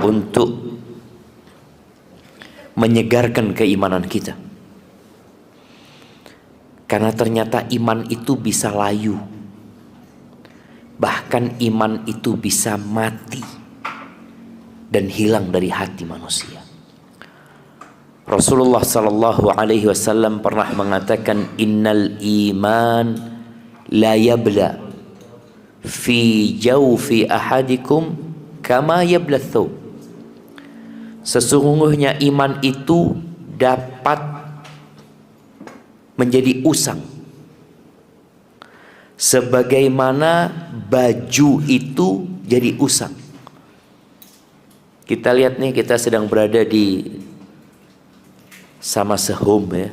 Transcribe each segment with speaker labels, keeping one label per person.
Speaker 1: untuk menyegarkan keimanan kita. Karena ternyata iman itu bisa layu. Bahkan iman itu bisa mati dan hilang dari hati manusia. Rasulullah sallallahu alaihi wasallam pernah mengatakan, innal iman la yabla fi jawfi ahadikum kama yabla thawb. Sesungguhnya iman itu dapat menjadi usang sebagaimana baju itu jadi usang. Kita lihat nih, kita sedang berada di sama sehome ya.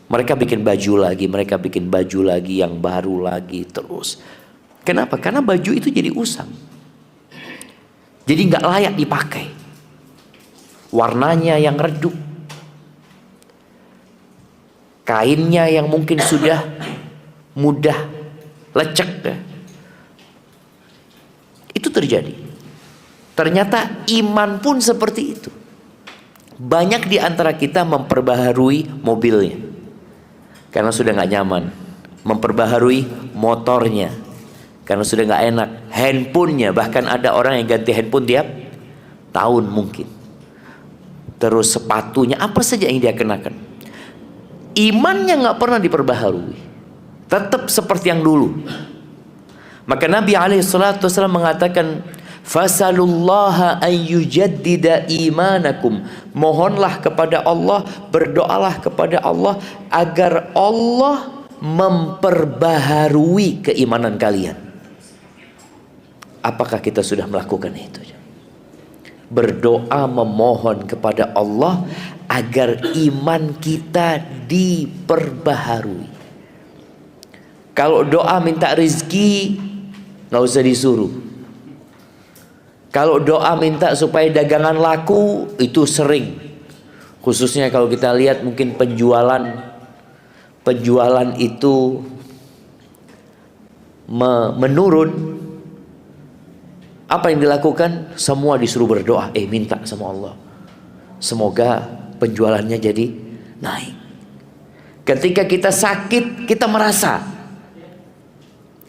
Speaker 1: Mereka bikin baju lagi, yang baru lagi terus. Kenapa? Karena baju itu jadi usang. Jadi nggak layak dipakai. Warnanya yang redup, kainnya yang mungkin sudah mudah lecek ya. Itu terjadi. Ternyata iman pun seperti itu. Banyak di antara kita memperbaharui mobilnya karena sudah nggak nyaman, memperbaharui motornya karena sudah nggak enak, handphonenya, bahkan ada orang yang ganti handphone tiap tahun mungkin. Terus sepatunya, apa saja yang dia kenakan. Imannya nggak pernah diperbaharui, tetap seperti yang dulu. Maka Nabi alaihissalatu wassalam mengatakan, fasalullaha an yujaddida imanakum. Mohonlah kepada Allah, berdoalah kepada Allah agar Allah memperbaharui keimanan kalian. Apakah kita sudah melakukan itu? Berdoa memohon kepada Allah agar iman kita diperbaharui. Kalau doa minta rezeki, nggak usah disuruh. Kalau doa minta supaya dagangan laku, itu sering. Khususnya kalau kita lihat mungkin penjualan itu menurun. Apa yang dilakukan? Semua disuruh berdoa. Minta sama Allah, semoga penjualannya jadi naik. Ketika kita sakit, kita merasa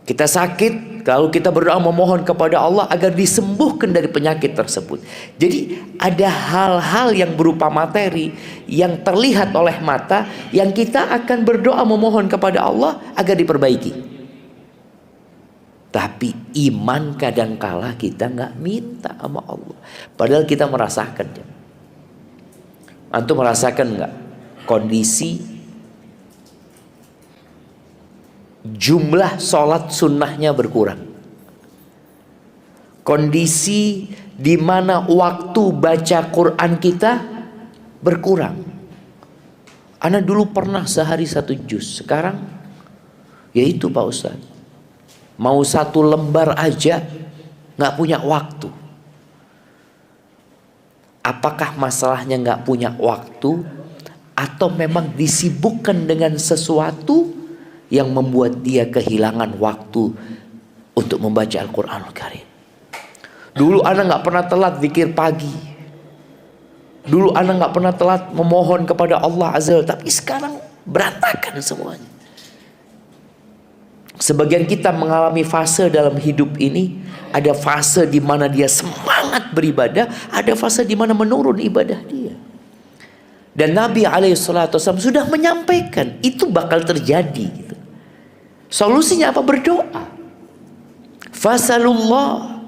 Speaker 1: kita sakit, kalau kita berdoa memohon kepada Allah agar disembuhkan dari penyakit tersebut. Jadi ada hal-hal yang berupa materi yang terlihat oleh mata, yang kita akan berdoa memohon kepada Allah agar diperbaiki. Tapi iman kadangkala kita nggak minta sama Allah, padahal kita merasakan. Antum merasakan nggak kondisi jumlah sholat sunnahnya berkurang, kondisi di mana waktu baca Quran kita berkurang. Ana dulu pernah sehari 1 juz, sekarang yaitu Pak Ustadz, mau 1 lembar aja nggak punya waktu. Apakah masalahnya nggak punya waktu, atau memang disibukkan dengan sesuatu yang membuat dia kehilangan waktu untuk membaca Al-Quranul Karim? Dulu ana nggak pernah telat zikir pagi. Dulu ana nggak pernah telat memohon kepada Allah Azza wa Jalla. Tapi sekarang berantakan semuanya. Sebagian kita mengalami fase dalam hidup ini, ada fase di mana dia semangat beribadah, ada fase di mana menurun ibadah dia. Dan Nabi alaihissalatu wassalam sudah menyampaikan itu bakal terjadi gitu. Solusinya apa? Berdoa. Fasalullah.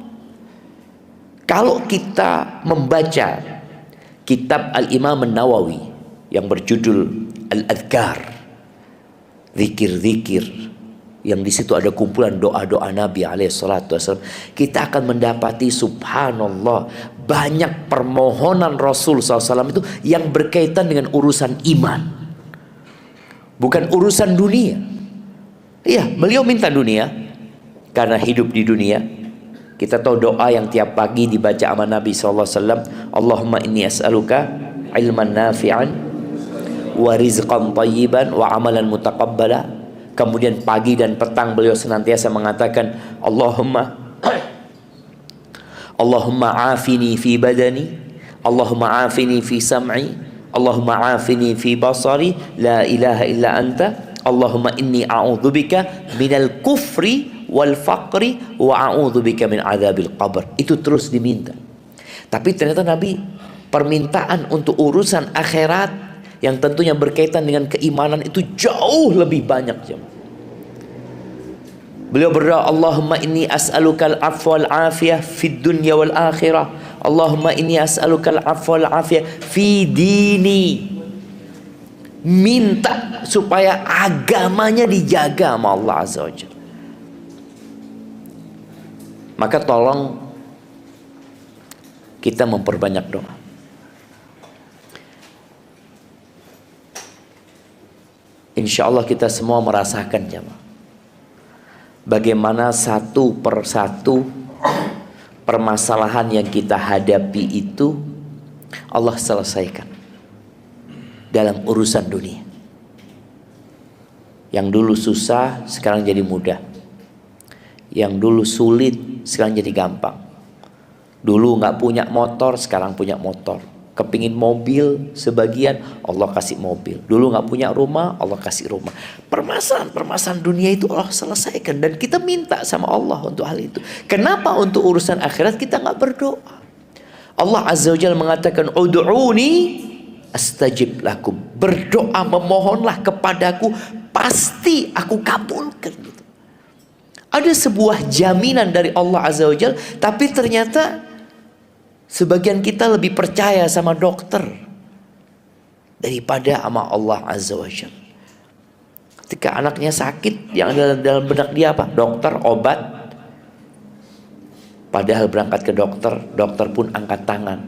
Speaker 1: Kalau kita membaca kitab Al-Imam An-Nawawi yang berjudul Al-Adhkar, zikir-zikir, yang di situ ada kumpulan doa-doa Nabi alaihissalatu wassalam, kita akan mendapati subhanallah banyak permohonan Rasul SAW itu yang berkaitan dengan urusan iman, bukan urusan dunia. Iya, beliau minta dunia karena hidup di dunia. Kita tahu doa yang tiap pagi dibaca sama Nabi SAW, Allahumma inni as'aluka ilman nafi'an wa rizqan tayyiban wa amalan mutaqabbala. Kemudian pagi dan petang beliau senantiasa mengatakan Allahumma Allahumma afini fi badani, Allahumma afini fi sam'i, Allahumma afini fi basari, la ilaha illa anta, Allahumma inni a'udzubika minal kufri wal faqri wa a'udzubika min adzabil qabr. Itu terus diminta. Tapi ternyata Nabi permintaan untuk urusan akhirat yang tentunya berkaitan dengan keimanan itu jauh lebih banyak, jemaah. Beliau berdoa, Allahumma inni as'alukal afwa wal afiyah fid dunya wal akhirah. Allahumma inni as'alukal afwa wal afiyah fi dini. Minta supaya agamanya dijaga sama Allah Azza wa Jalla. Maka tolong kita memperbanyak doa. Insya Allah kita semua merasakan, jemaah, bagaimana satu persatu permasalahan yang kita hadapi itu Allah selesaikan dalam urusan dunia. Yang dulu susah sekarang jadi mudah, yang dulu sulit sekarang jadi gampang. Dulu nggak punya motor, sekarang punya motor. Kepingin mobil sebagian, Allah kasih mobil. Dulu nggak punya rumah, Allah kasih rumah. Permasalahan dunia itu Allah selesaikan, dan kita minta sama Allah untuk hal itu. Kenapa untuk urusan akhirat kita nggak berdoa? Allah Azza wa Jalla mengatakan, ud'uni astajib lakum. Berdoa, memohonlah kepadaku, pasti aku kabulkan. Gitu. Ada sebuah jaminan dari Allah Azza wa Jalla, tapi ternyata sebagian kita lebih percaya sama dokter daripada sama Allah Azza wa Jalla. Ketika anaknya sakit, yang ada dalam benak dia apa? Dokter, obat. Padahal berangkat ke dokter, dokter pun angkat tangan.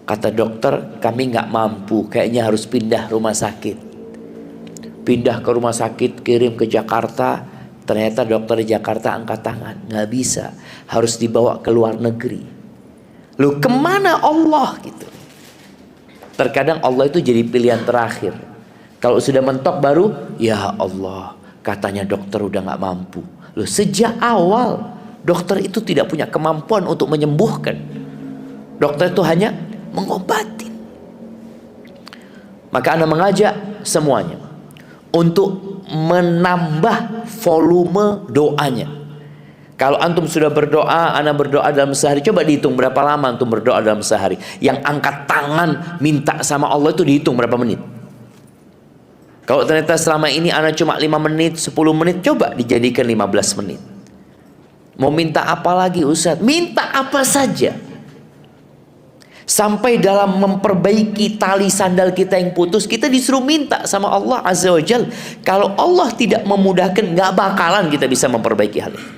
Speaker 1: Kata dokter, kami nggak mampu, kayaknya harus pindah rumah sakit. Pindah ke rumah sakit, kirim ke Jakarta. Ternyata dokter di Jakarta angkat tangan, nggak bisa, harus dibawa ke luar negeri. Loh, kemana Allah gitu? Terkadang Allah itu jadi pilihan terakhir. Kalau sudah mentok baru, ya Allah, katanya dokter udah gak mampu. Loh, sejak awal dokter itu tidak punya kemampuan untuk menyembuhkan. Dokter itu hanya mengobati. Maka Anda mengajak semuanya untuk menambah volume doanya. Kalau antum sudah berdoa, ana berdoa dalam sehari, coba dihitung berapa lama antum berdoa dalam sehari. Yang angkat tangan minta sama Allah itu dihitung berapa menit. Kalau ternyata selama ini ana cuma 5 menit, 10 menit, coba dijadikan 15 menit. Mau minta apa lagi Ustaz? Minta apa saja. Sampai dalam memperbaiki tali sandal kita yang putus, kita disuruh minta sama Allah Azza wa Jalla. Kalau Allah tidak memudahkan, gak bakalan kita bisa memperbaiki hal itu.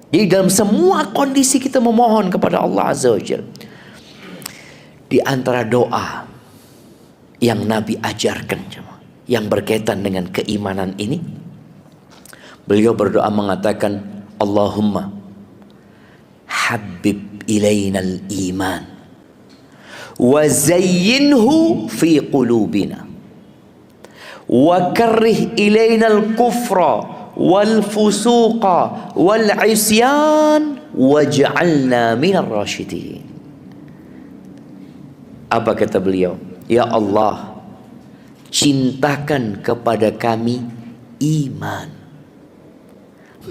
Speaker 1: Jadi dalam semua kondisi kita memohon kepada Allah Azza wa Jalla. Di antara doa yang Nabi ajarkan, yang berkaitan dengan keimanan ini, beliau berdoa mengatakan, Allahumma habib ilainal iman wa zayyinhu fi qulubina wa karrih ilainal kufra wal fusuqa wal isyan waj'alna minar rasyidin. Apa kata beliau? Ya Allah, cintakan kepada kami iman.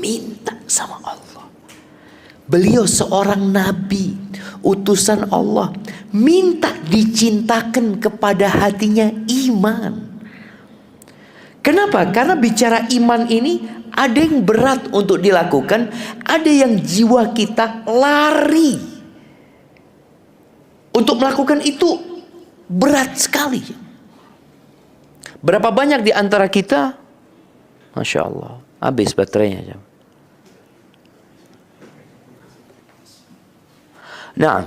Speaker 1: Minta sama Allah. Beliau seorang nabi, utusan Allah, minta dicintakan kepada hatinya iman. Kenapa? Karena bicara iman ini ada yang berat untuk dilakukan, ada yang jiwa kita lari. Untuk melakukan itu berat sekali. Berapa banyak di antara kita, Masya Allah, habis baterainya. Nah,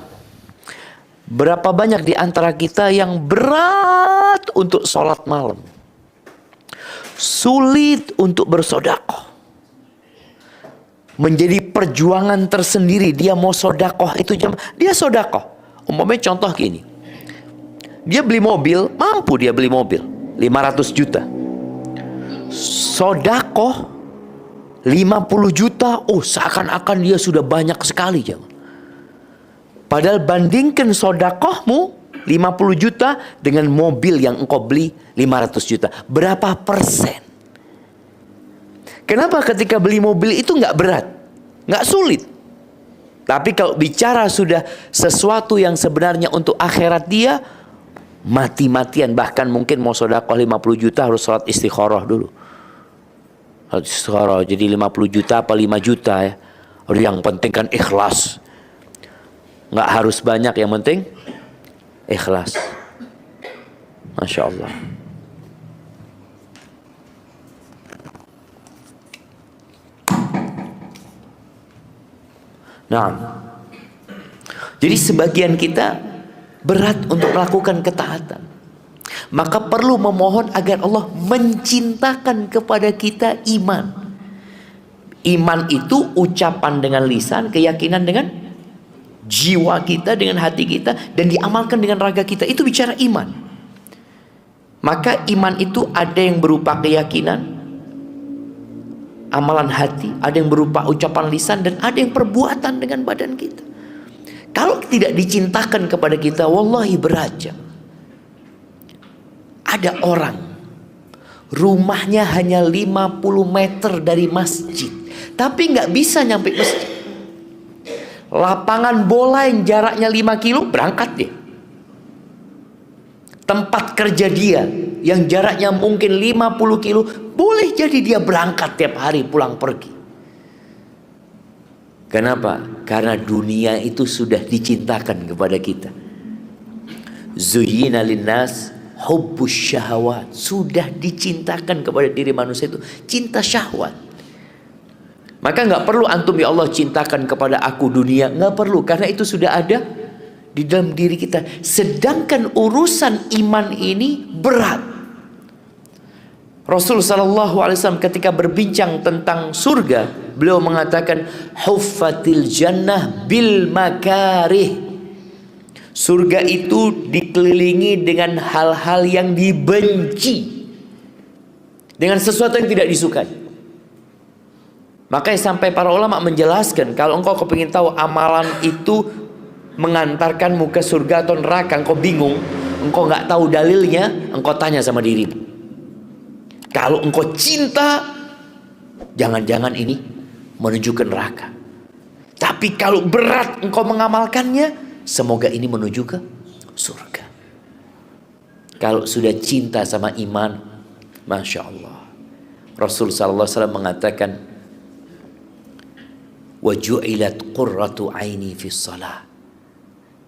Speaker 1: berapa banyak di antara kita yang berat untuk sholat malam, sulit untuk bersodakoh, menjadi perjuangan tersendiri. Dia mau sodakoh itu dia sodakoh. Umpamanya contoh gini, dia beli mobil, mampu dia beli mobil 500 juta, sodakoh 50 juta, oh seakan-akan dia sudah banyak sekali, jemaah. Padahal bandingkan sodakohmu 50 juta dengan mobil yang engkau beli 500 juta. Berapa persen? Kenapa ketika beli mobil itu nggak berat? Nggak sulit. Tapi kalau bicara sudah sesuatu yang sebenarnya untuk akhirat dia, mati-matian. Bahkan mungkin mau sodakoh 50 juta harus sholat istikharah dulu. Istikharah jadi 50 juta apa 5 juta ya. Yang penting kan ikhlas. Nggak harus banyak, yang penting ikhlas. Masya Allah. Nah, jadi sebagian kita berat untuk melakukan ketaatan. Maka perlu memohon agar Allah mencintakan kepada kita iman. Iman itu ucapan dengan lisan, keyakinan dengan jiwa kita, dengan hati kita, dan diamalkan dengan raga kita. Itu bicara iman. Maka iman itu ada yang berupa keyakinan, amalan hati, ada yang berupa ucapan lisan, dan ada yang perbuatan dengan badan kita. Kalau tidak dicintakan kepada kita, wallahi berat. Ada orang rumahnya hanya 50 meter dari masjid, tapi nggak bisa nyampe masjid. Lapangan bola yang jaraknya 5 kilo, berangkat dia. Tempat kerja dia yang jaraknya mungkin 50 kilo, boleh jadi dia berangkat tiap hari pulang pergi. Kenapa? Karena dunia itu sudah dicintakan kepada kita. Zuyyina linnas hubbus syahwat. Sudah dicintakan kepada diri manusia itu cinta syahwat. Maka nggak perlu antum, ya Allah cintakan kepada aku dunia, nggak perlu, karena itu sudah ada di dalam diri kita. Sedangkan urusan iman ini berat. Rasul sallallahu alaihi wasallam ketika berbincang tentang surga, beliau mengatakan huffatil jannah bil makarih. Surga itu dikelilingi dengan hal-hal yang dibenci, dengan sesuatu yang tidak disukai. Makanya sampai para ulama menjelaskan, kalau engkau kepingin tahu amalan itu mengantarkanmu ke surga atau neraka, engkau bingung, engkau nggak tahu dalilnya, engkau tanya sama dirimu. Kalau engkau cinta, jangan-jangan ini menuju ke neraka. Tapi kalau berat engkau mengamalkannya, semoga ini menuju ke surga. Kalau sudah cinta sama iman, Masya Allah. Rasul sallallahu alaihi wasallam mengatakan, waju'ilat qurratu aini fi shalah,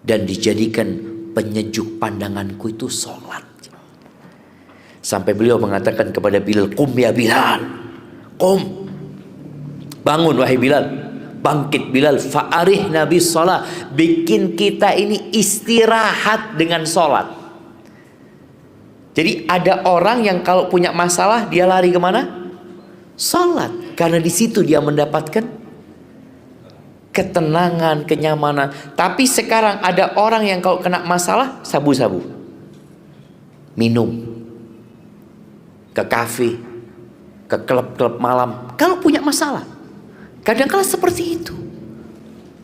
Speaker 1: dan dijadikan penyejuk pandanganku itu sholat. Sampai beliau mengatakan kepada Bilal, qum ya Bilal, qum, bangun wahai Bilal, bangkit Bilal, fa'arih nabi sholat, bikin kita ini istirahat dengan sholat. Jadi ada orang yang kalau punya masalah dia lari kemana? Sholat, karena di situ dia mendapatkan ketenangan, kenyamanan. Tapi sekarang ada orang yang kalau kena masalah sabu-sabu, minum, ke kafe, ke klub-klub malam. Kalau punya masalah, kadang-kadang seperti itu.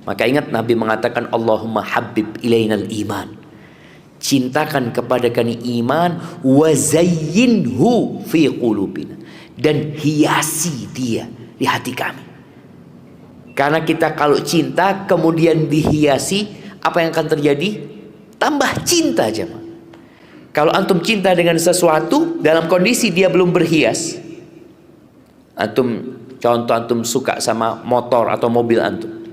Speaker 1: Maka ingat Nabi mengatakan, Allahumma habib ilainal iman, cintakan kepada kami iman, wa zayyinhu fi qulubina, dan hiasi dia di hati kami. Karena kita kalau cinta kemudian dihiasi, apa yang akan terjadi? Tambah cinta aja. Kalau antum cinta dengan sesuatu dalam kondisi dia belum berhias, antum suka sama motor atau mobil antum,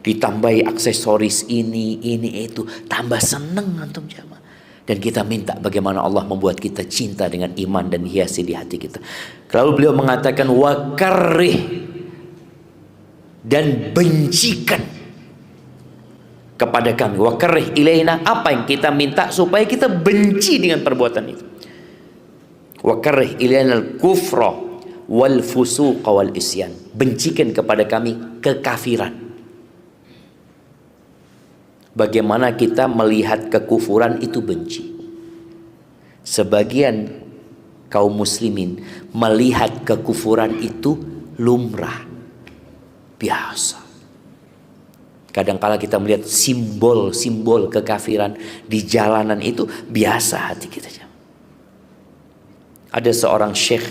Speaker 1: ditambahi aksesoris ini itu, tambah seneng antum jamaah. Dan kita minta bagaimana Allah membuat kita cinta dengan iman dan hiasi di hati kita. Lalu beliau mengatakan wa karrih, dan bencikan kepada kami, wa karrih ilaina, apa yang kita minta supaya kita benci dengan perbuatan itu. Wa karrih ilaina al-kufra wal fusuqa wal isyan, bencikan kepada kami kekafiran. Bagaimana kita melihat kekufuran itu benci. Sebagian kaum muslimin melihat kekufuran itu lumrah, biasa. Kadangkala kita melihat simbol-simbol kekafiran di jalanan itu biasa hati kita. Ada seorang syekh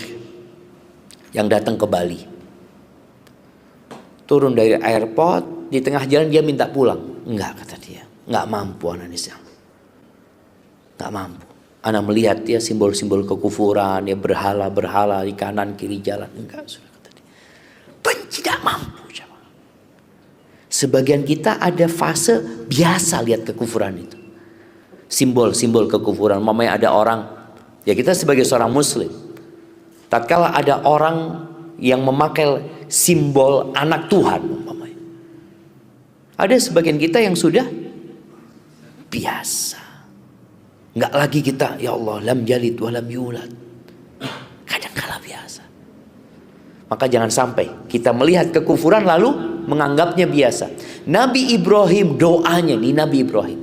Speaker 1: yang datang ke Bali. Turun dari airport, di tengah jalan dia minta pulang. Enggak, kata dia. Enggak mampu anak Islam. Enggak mampu. Anak melihat dia simbol-simbol kekufuran, dia berhala-berhala di kanan kiri jalan. Enggak, sudah, kata dia. Benci, tidak mampu. Sebagian kita ada fase biasa lihat kekufuran itu. Simbol-simbol kekufuran. Mamanya ada orang, ya kita sebagai seorang muslim, tatkala ada orang yang memakai simbol anak Tuhan, mamanya, ada sebagian kita yang sudah biasa. Enggak lagi kita, ya Allah, lam yalid wa lam yulad. Kadang-kala biasa. Maka jangan sampai kita melihat kekufuran lalu menganggapnya biasa. Nabi Ibrahim, doanya nih, Nabi Ibrahim,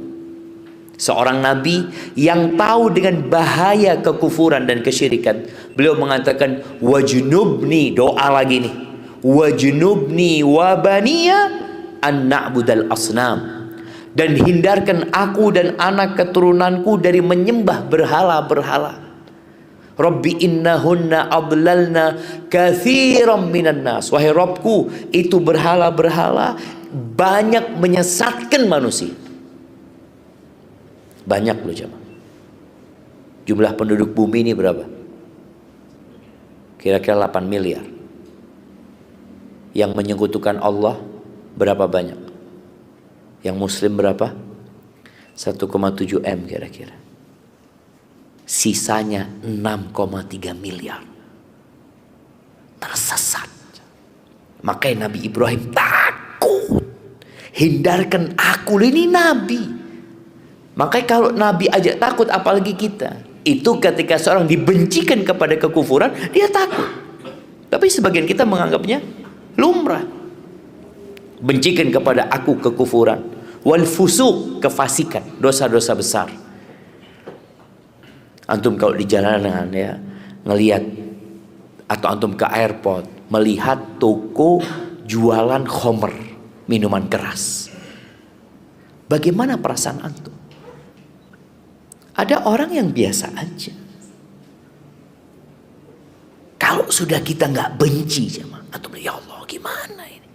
Speaker 1: seorang nabi yang tahu dengan bahaya kekufuran dan kesyirikan. Beliau mengatakan, wajnubni, doa lagi nih, wajnubni wa baniya an na'budal asnam, dan hindarkan aku dan anak keturunanku dari menyembah berhala-berhala. Rabbi innahunna adlalna katsiran minan nas. Wahai Rabbku, itu berhala-berhala banyak menyesatkan manusia. Banyak loh jemaah. Jumlah penduduk bumi ini berapa? Kira-kira 8 miliar. Yang menyekutukan Allah berapa banyak? Yang muslim berapa? 1,7 M kira-kira. Sisanya 6,3 miliar tersesat. Makanya Nabi Ibrahim takut. Hindarkan aku, ini Nabi. Makanya kalau Nabi aja takut, apalagi kita. Itu ketika seorang dibencikan kepada kekufuran, dia takut. Tapi sebagian kita menganggapnya lumrah. Bencikan kepada aku kekufuran, wal fusuq, kefasikan, dosa-dosa besar. Antum kalau di jalanan ya, ngelihat, atau antum ke airport, melihat toko jualan khamr, minuman keras, bagaimana perasaan antum? Ada orang yang biasa aja. Kalau sudah kita nggak benci sama antum, ya Allah gimana ini?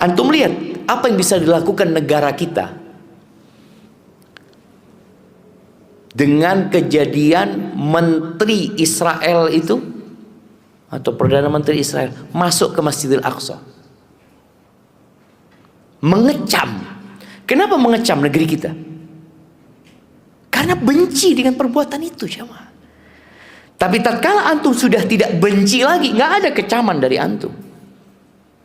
Speaker 1: Antum lihat apa yang bisa dilakukan negara kita dengan kejadian Menteri Israel itu, atau Perdana Menteri Israel masuk ke Masjidil Aqsa, mengecam. Kenapa mengecam negeri kita? Karena benci dengan perbuatan itu, jemaah. Tapi tatkala antum sudah tidak benci lagi, nggak ada kecaman dari antum.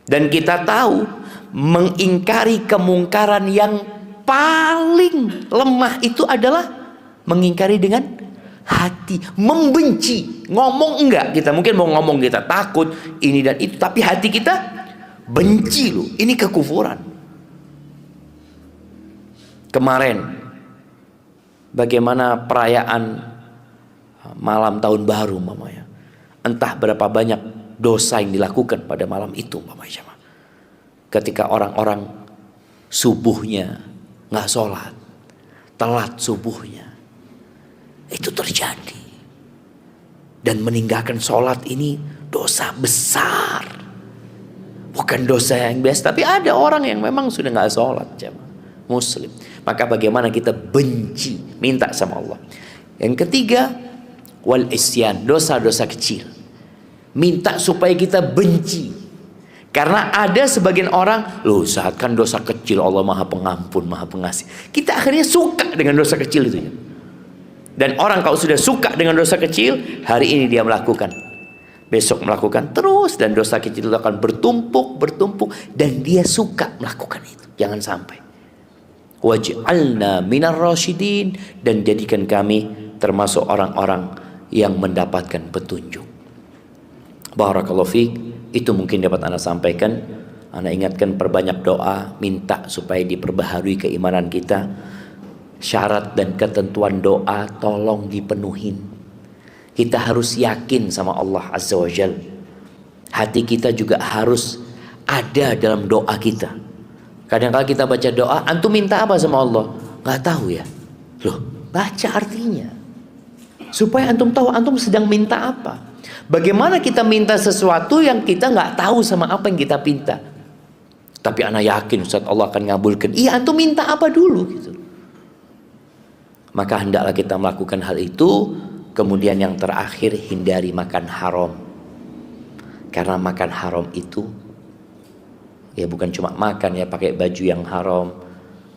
Speaker 1: Dan kita tahu mengingkari kemungkaran yang paling lemah itu adalah mengingkari dengan hati, membenci. Ngomong enggak, kita mungkin mau ngomong kita takut ini dan itu, tapi hati kita benci loh. Ini kekufuran. Kemarin bagaimana perayaan malam tahun baru, mamanya, entah berapa banyak dosa yang dilakukan pada malam itu, mamanya. Ketika orang-orang subuhnya nggak sholat, telat subuhnya, itu terjadi. Dan meninggalkan sholat ini dosa besar. Bukan dosa yang biasa, tapi ada orang yang memang sudah nggak sholat, muslim. Maka bagaimana kita benci, minta sama Allah. Yang ketiga, wal isyan, dosa-dosa kecil. Minta supaya kita benci. Karena ada sebagian orang, loh saat kan dosa kecil Allah maha pengampun, maha pengasih. Kita akhirnya suka dengan dosa kecil itu. Dan orang kalau sudah suka dengan dosa kecil, hari ini dia melakukan, besok melakukan terus, dan dosa kecil itu akan bertumpuk, dan dia suka melakukan itu. Jangan sampai. Waj'alna minar rasyidin, dan jadikan kami termasuk orang-orang yang mendapatkan petunjuk. Barakallahu fiik. Itu mungkin dapat Anda sampaikan. Anda ingatkan, perbanyak doa, minta supaya diperbaharui keimanan kita. Syarat dan ketentuan doa tolong dipenuhin. Kita harus yakin sama Allah Azza wa Jalla. hati kita juga harus ada dalam doa kita. Kadang-kadang kita baca doa, antum minta apa sama Allah? Nggak tahu ya. Loh, baca artinya. Supaya antum tahu antum sedang minta apa. Bagaimana kita minta sesuatu yang kita nggak tahu sama apa yang kita minta. Tapi ana yakin Ustaz Allah akan ngabulkan. Iya, antum minta apa dulu gitu. Maka hendaklah kita melakukan hal itu. Kemudian yang terakhir, hindari makan haram. Karena makan haram itu ya bukan cuma makan ya, pakai baju yang haram.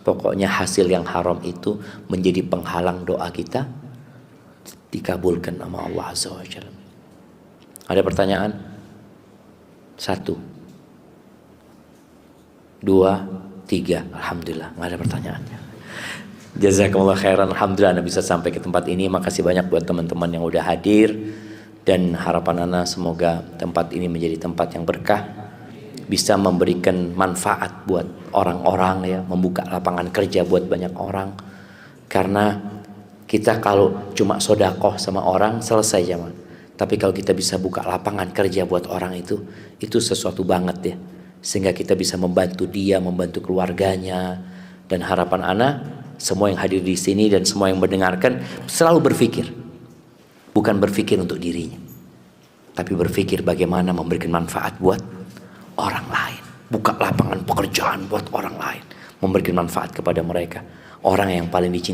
Speaker 1: Pokoknya hasil yang haram itu menjadi penghalang doa kita dikabulkan sama Allah Azza wa Jalla. Ada pertanyaan? 1, 2, 3. Alhamdulillah, nggak ada pertanyaannya. Jazakumullah khairan. Alhamdulillah Anda bisa sampai ke tempat ini. Makasih banyak buat teman-teman yang udah hadir. Dan harapan Ana semoga tempat ini menjadi tempat yang berkah, bisa memberikan manfaat buat orang-orang ya, membuka lapangan kerja buat banyak orang. Karena kita kalau cuma sodakoh sama orang selesai zaman. Tapi kalau kita bisa buka lapangan kerja buat orang itu sesuatu banget ya. Sehingga kita bisa membantu dia, membantu keluarganya. Dan harapan Ana, semua yang hadir di sini dan semua yang mendengarkan selalu berpikir, bukan berpikir untuk dirinya, tapi berpikir bagaimana memberikan manfaat buat orang lain. Buka lapangan pekerjaan buat orang lain, memberikan manfaat kepada mereka. Orang yang paling dicintai